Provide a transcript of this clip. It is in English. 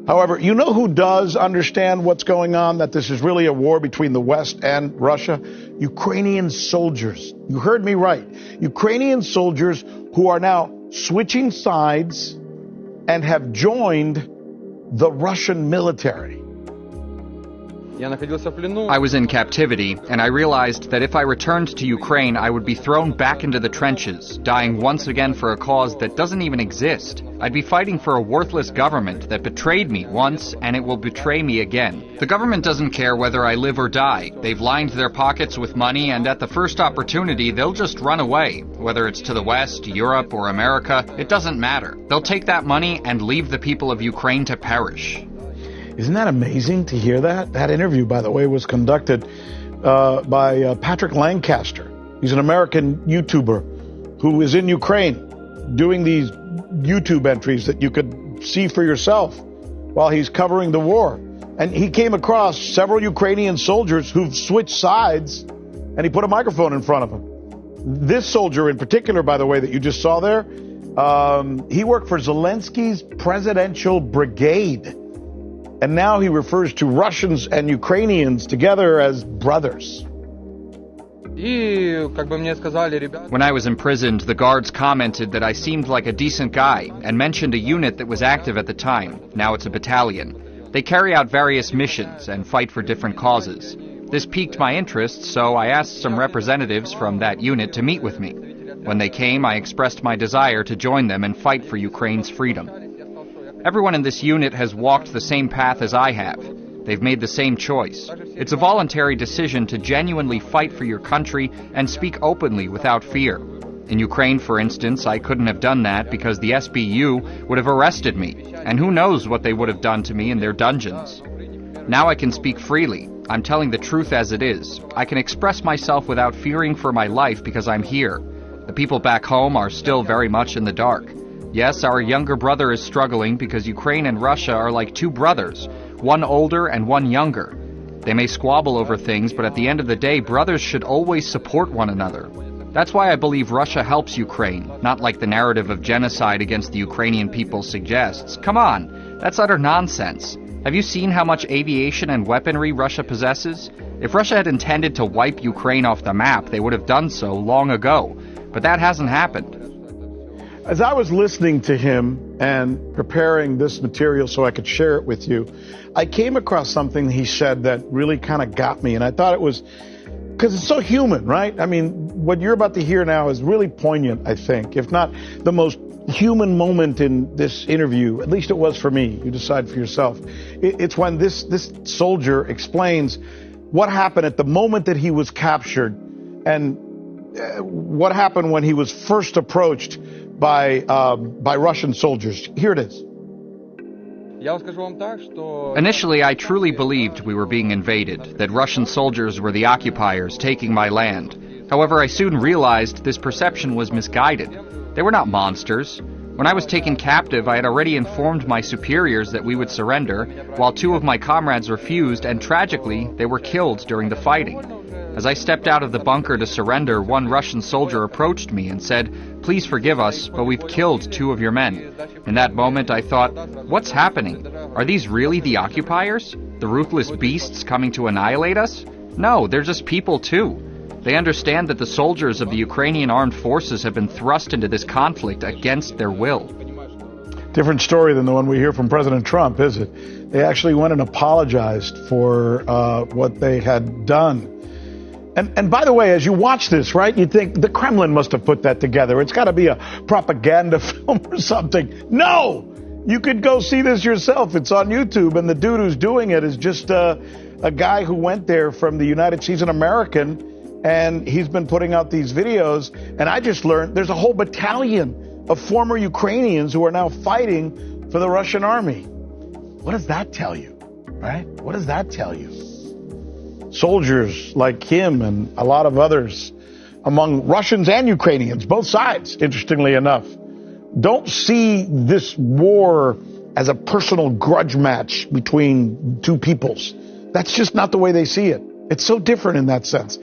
However, you know who does understand what's going on, that this is really a war between the West and Russia? Ukrainian soldiers. You heard me right. Ukrainian soldiers who are now switching sides and have joined the Russian military. I was in captivity, and I realized that if I returned to Ukraine, I would be thrown back into the trenches, dying once again for a cause that doesn't even exist. I'd be fighting for a worthless government that betrayed me once, and it will betray me again. The government doesn't care whether I live or die. They've lined their pockets with money, and at the first opportunity, they'll just run away. Whether it's to the West, Europe, or America, it doesn't matter. They'll take that money and leave the people of Ukraine to perish. Isn't that amazing to hear that? That interview, by the way, was conducted by Patrick Lancaster. He's an American YouTuber who is in Ukraine doing these YouTube entries that you could see for yourself while he's covering the war. And he came across several Ukrainian soldiers who've switched sides, and he put a microphone in front of them. This soldier in particular, by the way, that you just saw there, he worked for Zelensky's presidential brigade. And now he refers to Russians and Ukrainians together as brothers. When I was imprisoned, the guards commented that I seemed like a decent guy and mentioned a unit that was active at the time. Now it's a battalion. They carry out various missions and fight for different causes. This piqued my interest, so I asked some representatives from that unit to meet with me. When they came, I expressed my desire to join them and fight for Ukraine's freedom. Everyone in this unit has walked the same path as I have. They've made the same choice. It's a voluntary decision to genuinely fight for your country and speak openly without fear. In Ukraine, for instance, I couldn't have done that because the SBU would have arrested me, and who knows what they would have done to me in their dungeons. Now I can speak freely. I'm telling the truth as it is. I can express myself without fearing for my life because I'm here. The people back home are still very much in the dark. Yes, our younger brother is struggling because Ukraine and Russia are like two brothers, one older and one younger. They may squabble over things, but at the end of the day, brothers should always support one another. That's why I believe Russia helps Ukraine, not like the narrative of genocide against the Ukrainian people suggests. Come on, that's utter nonsense. Have you seen how much aviation and weaponry Russia possesses? If Russia had intended to wipe Ukraine off the map, they would have done so long ago. But that hasn't happened. As I was listening to him and preparing this material so I could share it with you, I came across something he said that really kind of got me. And I thought it was, because it's so human, right? I mean, what you're about to hear now is really poignant, I think, if not the most human moment in this interview. At least it was for me. You decide for yourself. It's when this soldier explains what happened at the moment that he was captured and what happened when he was first approached by Russian soldiers. Here it is. Initially, I truly believed we were being invaded, that Russian soldiers were the occupiers taking my land. However, I soon realized this perception was misguided. They were not monsters. When I was taken captive, I had already informed my superiors that we would surrender, while two of my comrades refused, and tragically, they were killed during the fighting. As I stepped out of the bunker to surrender, one Russian soldier approached me and said, "Please forgive us, but we've killed two of your men." In that moment, I thought, what's happening? Are these really the occupiers? The ruthless beasts coming to annihilate us? No, they're just people too. They understand that the soldiers of the Ukrainian armed forces have been thrust into this conflict against their will. Different story than the one we hear from President Trump, is it? They actually went and apologized for what they had done. And by the way, as you watch this, right, you think the Kremlin must have put that together. It's got to be a propaganda film or something. No! You could go see this yourself. It's on YouTube, and the dude who's doing it is just a guy who went there from the United States. He's an American, and he's been putting out these videos. And I just learned there's a whole battalion of former Ukrainians who are now fighting for the Russian army. What does that tell you, right? What does that tell you? Soldiers like him and a lot of others among Russians and Ukrainians, both sides, interestingly enough, don't see this war as a personal grudge match between two peoples. That's just not the way they see it. It's so different in that sense.